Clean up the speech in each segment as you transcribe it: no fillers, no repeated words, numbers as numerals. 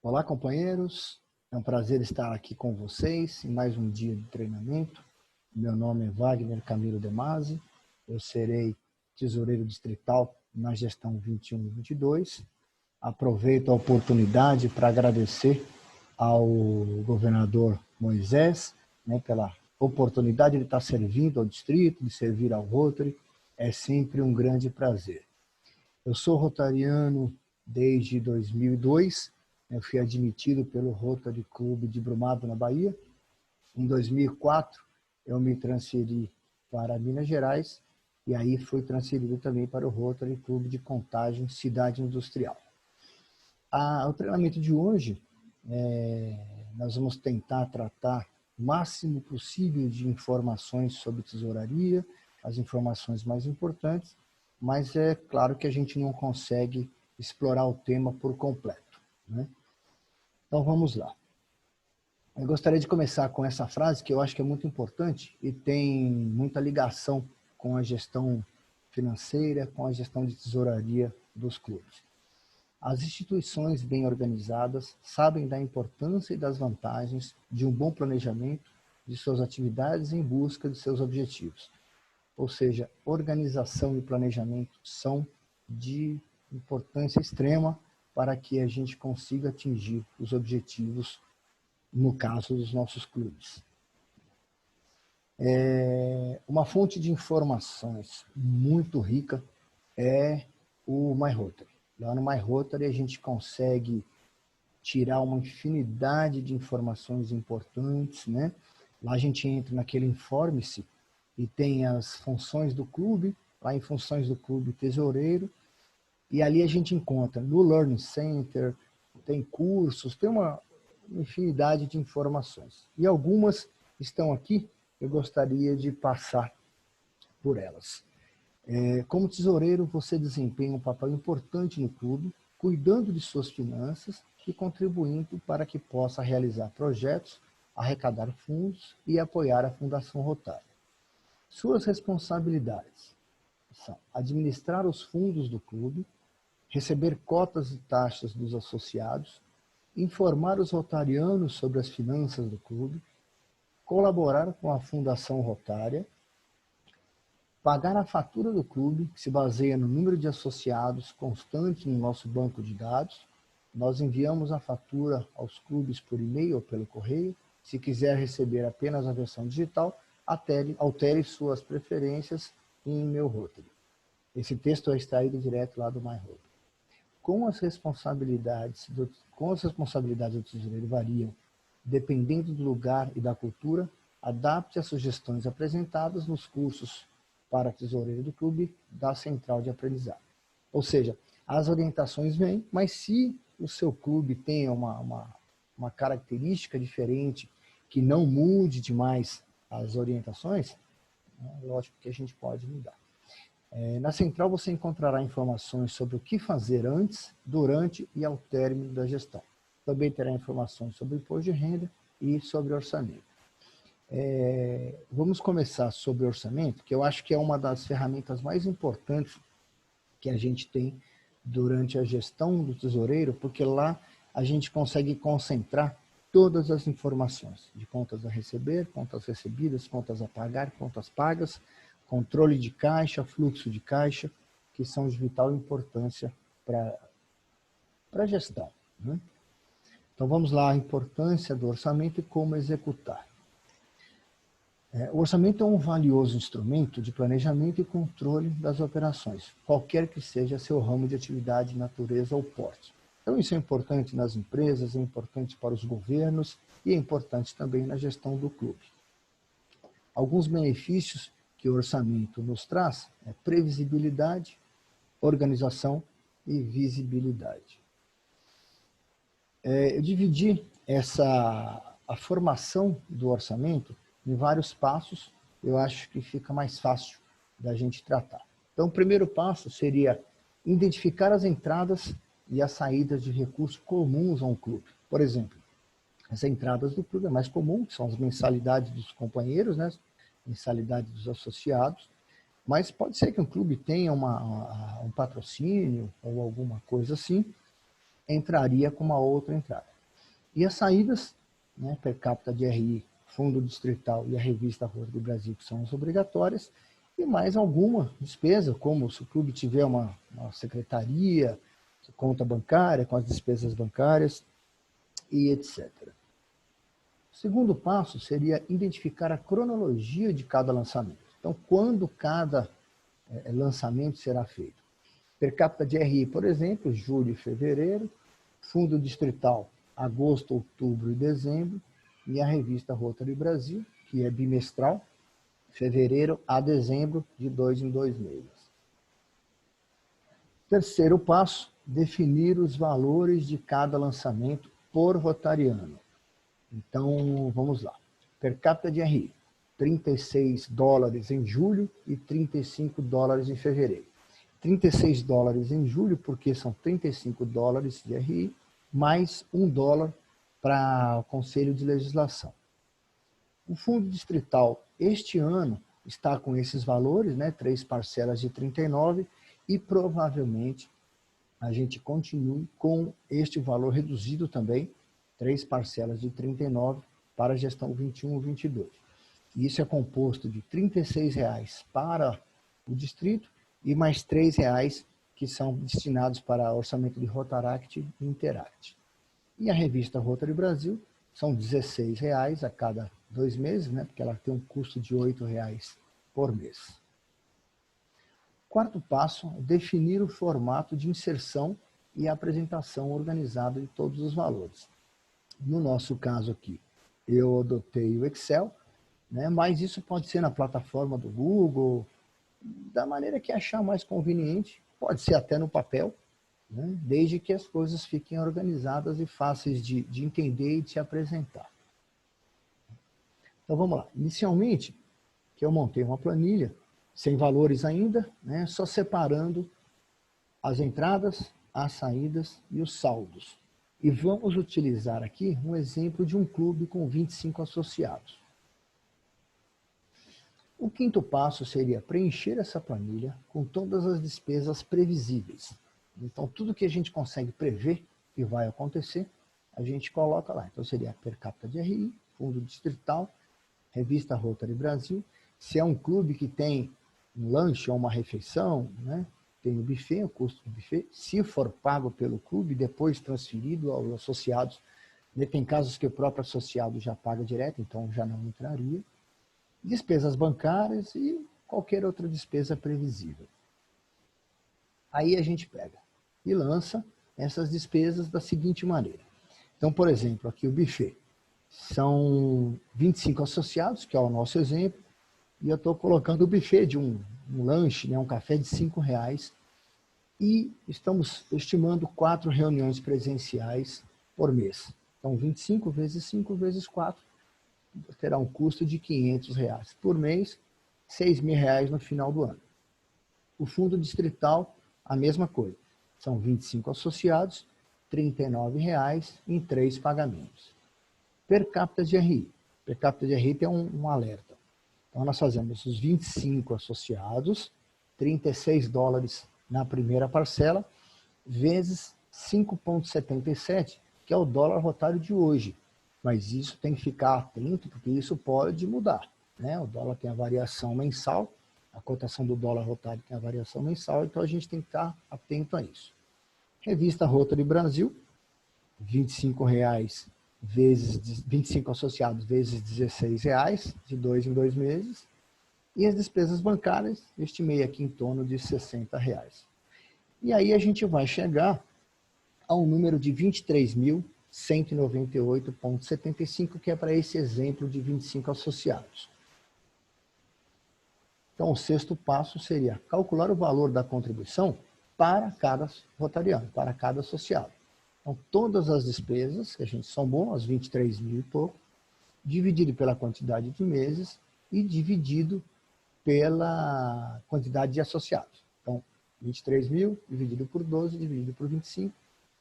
Olá, companheiros. É um prazer estar aqui com vocês em mais um dia de treinamento. Meu nome é Wagner Camilo De Masi. Eu serei tesoureiro distrital na gestão 21-22. Aproveito a oportunidade para agradecer ao governador Moisés, pela oportunidade de estar servindo ao distrito, de servir ao Rotary. É sempre um grande prazer. Eu sou rotariano desde 2002. Eu fui admitido pelo Rotary Clube de Brumado, na Bahia. Em 2004, eu me transferi para Minas Gerais e aí fui transferido também para o Rotary Clube de Contagem, Cidade Industrial. O treinamento de hoje, nós vamos tentar tratar o máximo possível de informações sobre tesouraria, as informações mais importantes, mas é claro que a gente não consegue explorar o tema por completo, né? Então vamos lá. Eu gostaria de começar com essa frase que eu acho que é muito importante e tem muita ligação com a gestão financeira, com a gestão de tesouraria dos clubes. As instituições bem organizadas sabem da importância e das vantagens de um bom planejamento de suas atividades em busca de seus objetivos. Ou seja, organização e planejamento são de importância extrema para que a gente consiga atingir os objetivos, no caso dos nossos clubes. Uma fonte de informações muito rica é o MyRotary. Lá no MyRotary a gente consegue tirar uma infinidade de informações importantes, né? Lá a gente entra naquele informe-se e tem as funções do clube, lá em funções do clube tesoureiro, e ali a gente encontra no Learning Center, tem cursos, tem uma infinidade de informações. E algumas estão aqui, eu gostaria de passar por elas. Como tesoureiro, você desempenha um papel importante no clube, cuidando de suas finanças e contribuindo para que possa realizar projetos, arrecadar fundos e apoiar a Fundação Rotária. Suas responsabilidades são administrar os fundos do clube, receber cotas e taxas dos associados, informar os rotarianos sobre as finanças do clube, colaborar com a Fundação Rotária, pagar a fatura do clube, que se baseia no número de associados constante no nosso banco de dados. Nós enviamos a fatura aos clubes por e-mail ou pelo correio. Se quiser receber apenas a versão digital, altere suas preferências em meu Rotary. Esse texto é extraído direto lá do MyRotary. Com as responsabilidades do tesoureiro variam, dependendo do lugar e da cultura, adapte as sugestões apresentadas nos cursos para tesoureiro do clube da Central de Aprendizado. Ou seja, as orientações vêm, mas se o seu clube tem uma característica diferente, que não mude demais as orientações, lógico que a gente pode mudar. Na Central você encontrará informações sobre o que fazer antes, durante e ao término da gestão. Também terá informações sobre imposto de renda e sobre orçamento. Vamos começar sobre orçamento, que eu acho que é uma das ferramentas mais importantes que a gente tem durante a gestão do tesoureiro, porque lá a gente consegue concentrar todas as informações de contas a receber, contas recebidas, contas a pagar, contas pagas, controle de caixa, fluxo de caixa, que são de vital importância para a gestão, né? Então vamos lá, a importância do orçamento e como executar. O orçamento é um valioso instrumento de planejamento e controle das operações, qualquer que seja seu ramo de atividade, natureza ou porte. Então isso é importante nas empresas, é importante para os governos e é importante também na gestão do clube. Alguns benefícios que o orçamento nos traz é previsibilidade, organização e visibilidade. Eu dividi a formação do orçamento em vários passos, eu acho que fica mais fácil da gente tratar. Então, o primeiro passo seria identificar as entradas e as saídas de recursos comuns a um clube. Por exemplo, as entradas do clube é mais comum, que são as mensalidades dos companheiros, né? Mensalidade dos associados, mas pode ser que um clube tenha um patrocínio ou alguma coisa assim, entraria com uma outra entrada. E as saídas, né, per capita de RI, Fundo Distrital e a Revista Rotary do Brasil, que são as obrigatórias, e mais alguma despesa, como se o clube tiver uma secretaria, conta bancária, com as despesas bancárias e etc. O segundo passo seria identificar a cronologia de cada lançamento. Então, quando cada lançamento será feito? Per capita de RI, por exemplo, julho e fevereiro, Fundo Distrital, agosto, outubro e dezembro, e a Revista Rotary Brasil, que é bimestral, fevereiro a dezembro, de 2 em 2 meses. Terceiro passo, definir os valores de cada lançamento por rotariano. Então, vamos lá. Per capita de RI, $36 em julho e $35 em fevereiro. $36 em julho, porque são $35 de RI, mais $1 para o Conselho de Legislação. O Fundo Distrital, este ano, está com esses valores, né, 3 parcelas de 39, e provavelmente a gente continue com este valor reduzido também, 3 parcelas de 39 para a gestão 21-22. Isso é composto de R$ 36,00 para o distrito e mais R$ 3,00 que são destinados para orçamento de Rotaract e Interact. E a revista Rotary Brasil são R$ 16,00 a cada 2 meses, né, porque ela tem um custo de R$ 8,00 por mês. Quarto passo, definir o formato de inserção e apresentação organizada de todos os valores. No nosso caso aqui, eu adotei o Excel, né, mas isso pode ser na plataforma do Google, da maneira que achar mais conveniente, pode ser até no papel, né, desde que as coisas fiquem organizadas e fáceis de entender e de se apresentar. Então vamos lá. Inicialmente, que eu montei uma planilha, sem valores ainda, né, só separando as entradas, as saídas e os saldos. E vamos utilizar aqui um exemplo de um clube com 25 associados. O quinto passo seria preencher essa planilha com todas as despesas previsíveis. Então, tudo que a gente consegue prever que vai acontecer, a gente coloca lá. Então, seria per capita de RI, Fundo Distrital, Revista Rotary Brasil. Se é um clube que tem um lanche ou uma refeição, né, tem o buffet, o custo do buffet. Se for pago pelo clube, depois transferido aos associados, né, tem casos que o próprio associado já paga direto, então já não entraria. Despesas bancárias e qualquer outra despesa previsível. Aí a gente pega e lança essas despesas da seguinte maneira. Então, por exemplo, aqui o buffet. São 25 associados, que é o nosso exemplo, e eu estou colocando o buffet de um lanche, né, um café de R$ 5,00, e estamos estimando 4 reuniões presenciais por mês. Então, 25 vezes 5 vezes 4 terá um custo de R$ 500 por mês, R$ 6.000 no final do ano. O fundo distrital, a mesma coisa. São 25 associados, R$ 39,00 em 3 pagamentos. Per capita de RI. Per capita de RI tem um alerta. Então, nós fazemos os 25 associados, $36 na primeira parcela, vezes 5,77, que é o dólar rotário de hoje. Mas isso tem que ficar atento, porque isso pode mudar, né? O dólar tem a variação mensal, a cotação do dólar rotário tem a variação mensal, então a gente tem que estar atento a isso. Revista Rotary Brasil, R$ 25,00 vezes 25 associados vezes R$16,00, de 2 em 2 meses. E as despesas bancárias, estimei aqui em torno de R$60,00. E aí a gente vai chegar ao número de 23.198,75, que é para esse exemplo de 25 associados. Então, o sexto passo seria calcular o valor da contribuição para cada rotariano, para cada associado. Então, todas as despesas, que a gente somou, as 23 mil e pouco, dividido pela quantidade de meses e dividido pela quantidade de associados. Então, 23 mil dividido por 12, dividido por 25,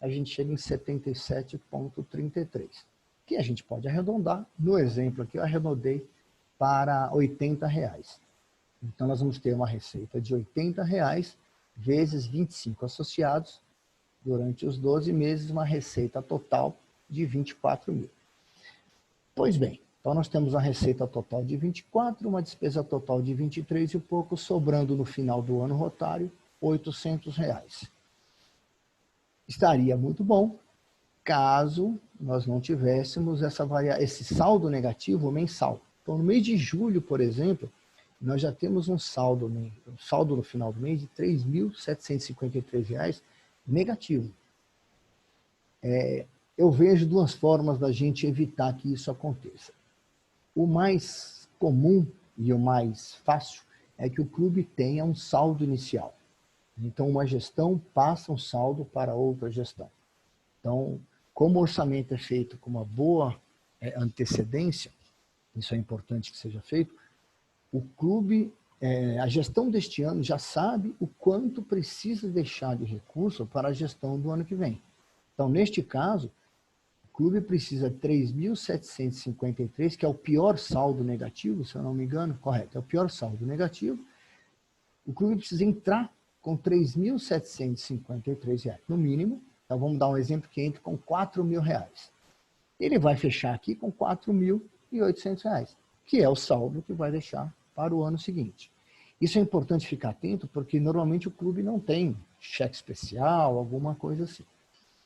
a gente chega em 77,33, que a gente pode arredondar. No exemplo aqui, eu arredondei para R$80. Então, nós vamos ter uma receita de R$80 vezes 25 associados, durante os 12 meses, uma receita total de 24 mil. Pois bem, então nós temos uma receita total de 24, uma despesa total de 23 e pouco, sobrando no final do ano rotário R$800. Estaria muito bom caso nós não tivéssemos esse saldo negativo mensal. Então, no mês de julho, por exemplo, nós já temos um saldo no final do mês de R$3.753 negativo. Eu vejo duas formas da gente evitar que isso aconteça. O mais comum e o mais fácil é que o clube tenha um saldo inicial. Então, uma gestão passa um saldo para outra gestão. Então, como o orçamento é feito com uma boa antecedência, isso é importante que seja feito, o clube, a gestão deste ano já sabe o quanto precisa deixar de recurso para a gestão do ano que vem. Então, neste caso, o clube precisa de 3.753, que é o pior saldo negativo, se eu não me engano, correto, é o pior saldo negativo. O clube precisa entrar com R$3.753, no mínimo. Então, vamos dar um exemplo que entre com R$4.000. Ele vai fechar aqui com R$4.800, que é o saldo que vai deixar para o ano seguinte. Isso é importante ficar atento, porque normalmente o clube não tem cheque especial, alguma coisa assim.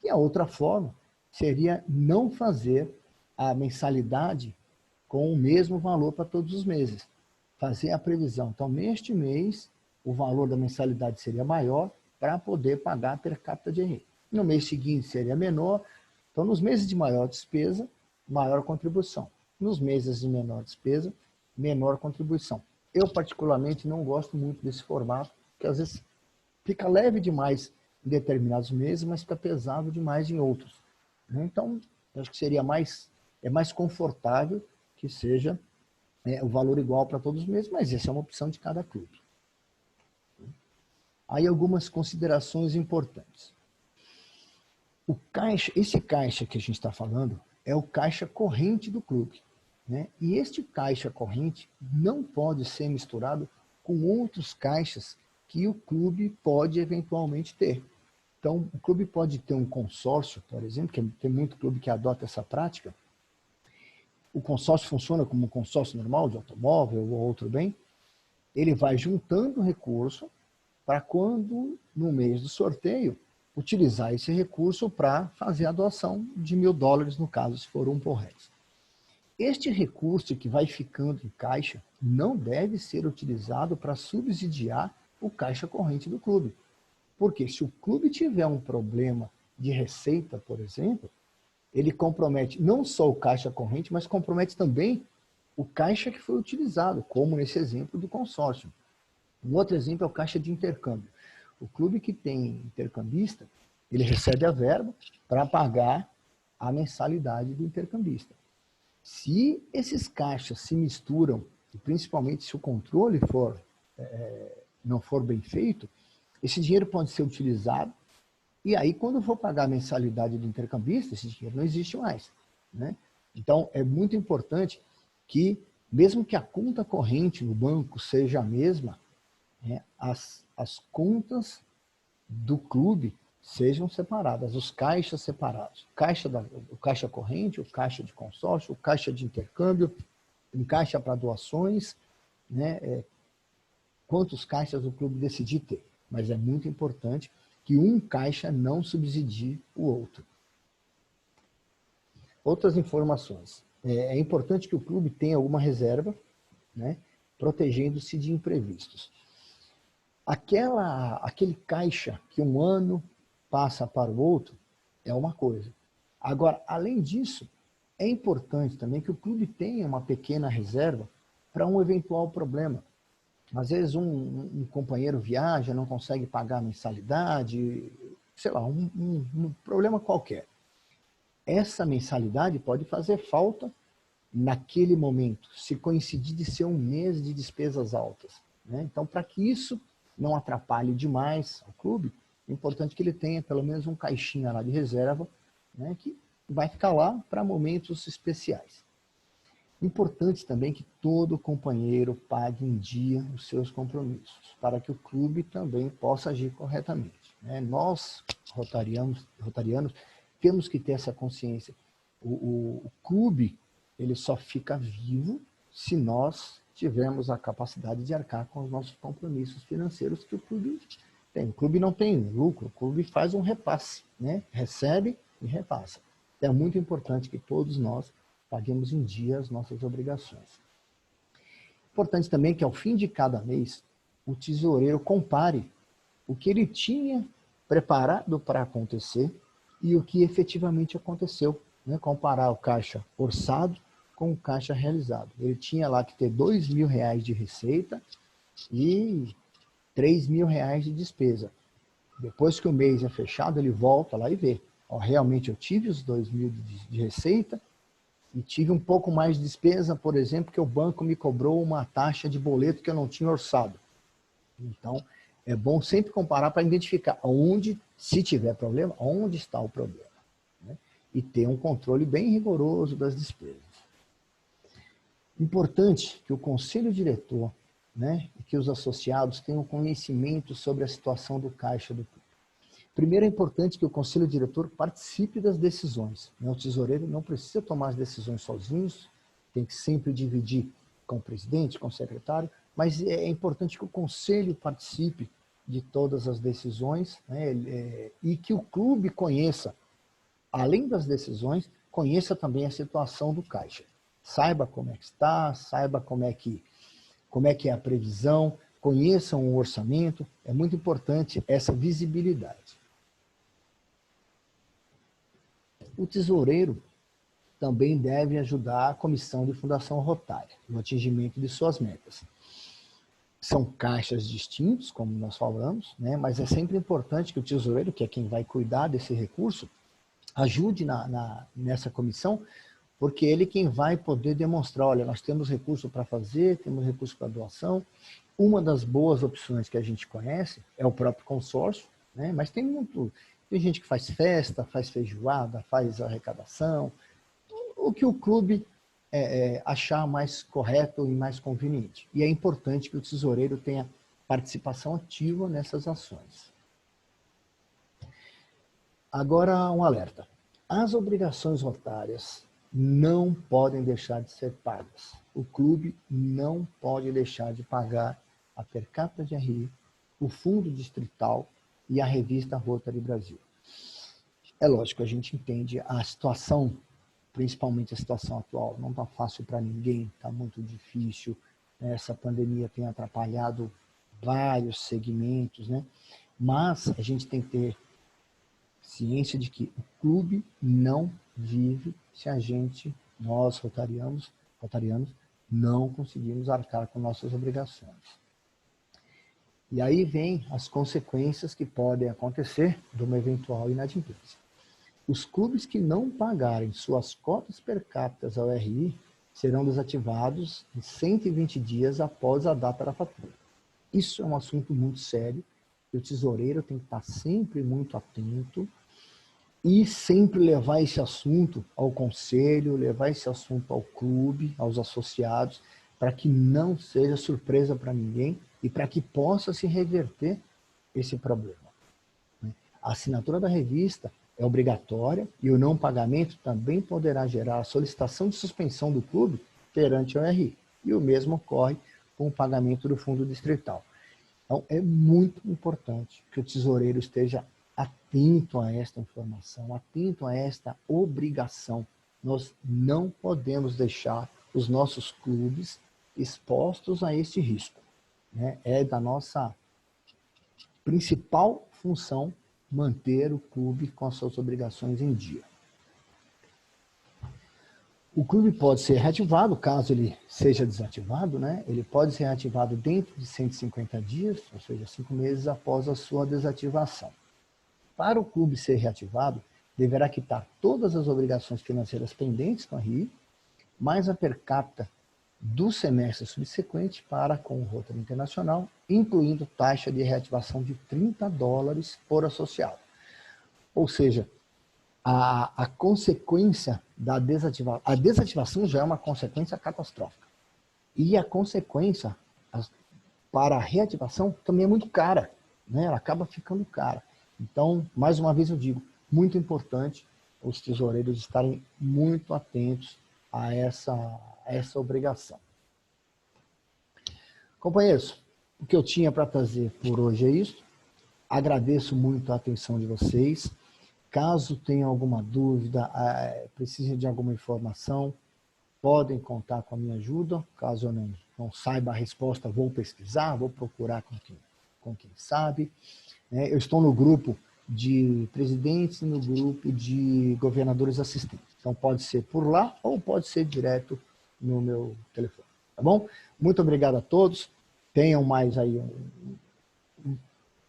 E a outra forma seria não fazer a mensalidade com o mesmo valor para todos os meses. Fazer a previsão. Então, neste mês, o valor da mensalidade seria maior para poder pagar per capita de renda. No mês seguinte seria menor. Então, nos meses de maior despesa, maior contribuição. Nos meses de menor despesa, menor contribuição. Eu, particularmente, não gosto muito desse formato, porque às vezes fica leve demais em determinados meses, mas fica pesado demais em outros. Então, eu acho que seria mais confortável que seja o valor igual para todos os meses, mas essa é uma opção de cada clube. Aí algumas considerações importantes. Esse caixa que a gente está falando é o caixa corrente do clube. E este caixa corrente não pode ser misturado com outros caixas que o clube pode eventualmente ter. Então, o clube pode ter um consórcio, por exemplo, que tem muito clube que adota essa prática. O consórcio funciona como um consórcio normal de automóvel ou outro bem. Ele vai juntando recurso para quando, no mês do sorteio, utilizar esse recurso para fazer a doação de $1.000, no caso, se for R$1. Este recurso que vai ficando em caixa não deve ser utilizado para subsidiar o caixa corrente do clube. Porque se o clube tiver um problema de receita, por exemplo, ele compromete não só o caixa corrente, mas compromete também o caixa que foi utilizado, como nesse exemplo do consórcio. Um outro exemplo é o caixa de intercâmbio. O clube que tem intercambista, ele recebe a verba para pagar a mensalidade do intercambista. Se esses caixas se misturam, e principalmente se o controle não for bem feito, esse dinheiro pode ser utilizado, e aí quando for pagar a mensalidade do intercambista, esse dinheiro não existe mais. Então, é muito importante que, mesmo que a conta corrente no banco seja a mesma, as contas do clube sejam separadas, os caixas separados. O caixa corrente, o caixa de consórcio, o caixa de intercâmbio, um caixa para doações, quantos caixas o clube decidir ter. Mas é muito importante que um caixa não subsidie o outro. Outras informações. É importante que o clube tenha alguma reserva, protegendo-se de imprevistos. Aquele caixa que um ano passa para o outro é uma coisa. Agora, além disso, é importante também que o clube tenha uma pequena reserva para um eventual problema. Às vezes um companheiro viaja, não consegue pagar a mensalidade, sei lá, um problema qualquer. Essa mensalidade pode fazer falta naquele momento, se coincidir de ser um mês de despesas altas. Então, para que isso não atrapalhe demais o clube, é importante que ele tenha pelo menos um caixinha lá de reserva, que vai ficar lá para momentos especiais. Importante também que todo companheiro pague em dia os seus compromissos, para que o clube também possa agir corretamente. né? Nós, rotarianos, temos que ter essa consciência. O clube, ele só fica vivo se nós tivermos a capacidade de arcar com os nossos compromissos financeiros que o clube tem. O clube não tem lucro, o clube faz um repasse, né? Recebe e repassa. É muito importante que todos nós paguemos em dia as nossas obrigações. Importante também que ao fim de cada mês, o tesoureiro compare o que ele tinha preparado para acontecer e o que efetivamente aconteceu, né? Comparar o caixa orçado com o caixa realizado. Ele tinha lá que ter R$2.000 de receita e R$3.000 de despesa. Depois que o mês é fechado, ele volta lá e vê. Ó, realmente eu tive os 2.000 de receita e tive um pouco mais de despesa, por exemplo, que o banco me cobrou uma taxa de boleto que eu não tinha orçado. Então, é bom sempre comparar para identificar onde, se tiver problema, onde está o problema, né? E ter um controle bem rigoroso das despesas. Importante que o conselho diretor, né, e que os associados tenham conhecimento sobre a situação do caixa do clube. Primeiro, é importante que o conselho diretor participe das decisões, né? O tesoureiro não precisa tomar as decisões sozinhos, tem que sempre dividir com o presidente, com o secretário, mas é importante que o conselho participe de todas as decisões, né, e que o clube conheça, além das decisões, conheça também a situação do caixa. Saiba como é que está, saiba como é que é a previsão, conheçam o orçamento, é muito importante essa visibilidade. O tesoureiro também deve ajudar a comissão de fundação rotária no atingimento de suas metas. São caixas distintos, como nós falamos, né? Mas é sempre importante que o tesoureiro, que é quem vai cuidar desse recurso, ajude nessa comissão, porque ele quem vai poder demonstrar, olha, nós temos recurso para fazer, temos recurso para doação. Uma das boas opções que a gente conhece é o próprio consórcio, né? Mas tem gente que faz festa, faz feijoada, faz arrecadação, o que o clube achar mais correto e mais conveniente. E é importante que o tesoureiro tenha participação ativa nessas ações. Agora, um alerta. As obrigações rotárias não podem deixar de ser pagas. O clube não pode deixar de pagar a per capita de RI, o fundo distrital e a revista Rotary Brasil. É lógico, a gente entende a situação, principalmente a situação atual, não está fácil para ninguém, está muito difícil. Essa pandemia tem atrapalhado vários segmentos, né? Mas a gente tem que ter ciência de que o clube não vive se nós rotarianos, não conseguimos arcar com nossas obrigações. E aí vem as consequências que podem acontecer de uma eventual inadimplência. Os clubes que não pagarem suas cotas per capita ao RI serão desativados em 120 dias após a data da fatura. Isso é um assunto muito sério, e o tesoureiro tem que estar sempre muito atento e sempre levar esse assunto ao conselho, levar esse assunto ao clube, aos associados, para que não seja surpresa para ninguém e para que possa se reverter esse problema. A assinatura da revista é obrigatória e o não pagamento também poderá gerar a solicitação de suspensão do clube perante o RI. E o mesmo ocorre com o pagamento do fundo distrital. Então, é muito importante que o tesoureiro esteja atento a esta informação, atento a esta obrigação. Nós não podemos deixar os nossos clubes expostos a este risco, né? É da nossa principal função manter o clube com as suas obrigações em dia. O clube pode ser reativado, caso ele seja desativado, né? Ele pode ser reativado dentro de 150 dias, ou seja, 5 meses após a sua desativação. Para o clube ser reativado, deverá quitar todas as obrigações financeiras pendentes com a RI, mais a per capita do semestre subsequente para com o Rotary Internacional, incluindo taxa de reativação de $30 por associado. Ou seja, a consequência da desativação, a desativação já é uma consequência catastrófica. E a consequência para a reativação também é muito cara, né? Ela acaba ficando cara. Então, mais uma vez eu digo, muito importante os tesoureiros estarem muito atentos a essa obrigação. Companheiros, o que eu tinha para trazer por hoje é isso. Agradeço muito a atenção de vocês. Caso tenham alguma dúvida, precisem de alguma informação, podem contar com a minha ajuda. Caso eu não saiba a resposta, vou pesquisar, vou procurar com quem sabe. Eu estou no grupo de presidentes e no grupo de governadores assistentes. Então pode ser por lá ou pode ser direto no meu telefone. Tá bom? Muito obrigado a todos. Tenham mais aí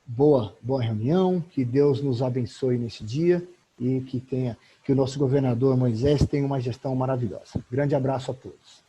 boa reunião. Que Deus nos abençoe nesse dia e que o nosso governador Moisés tenha uma gestão maravilhosa. Grande abraço a todos.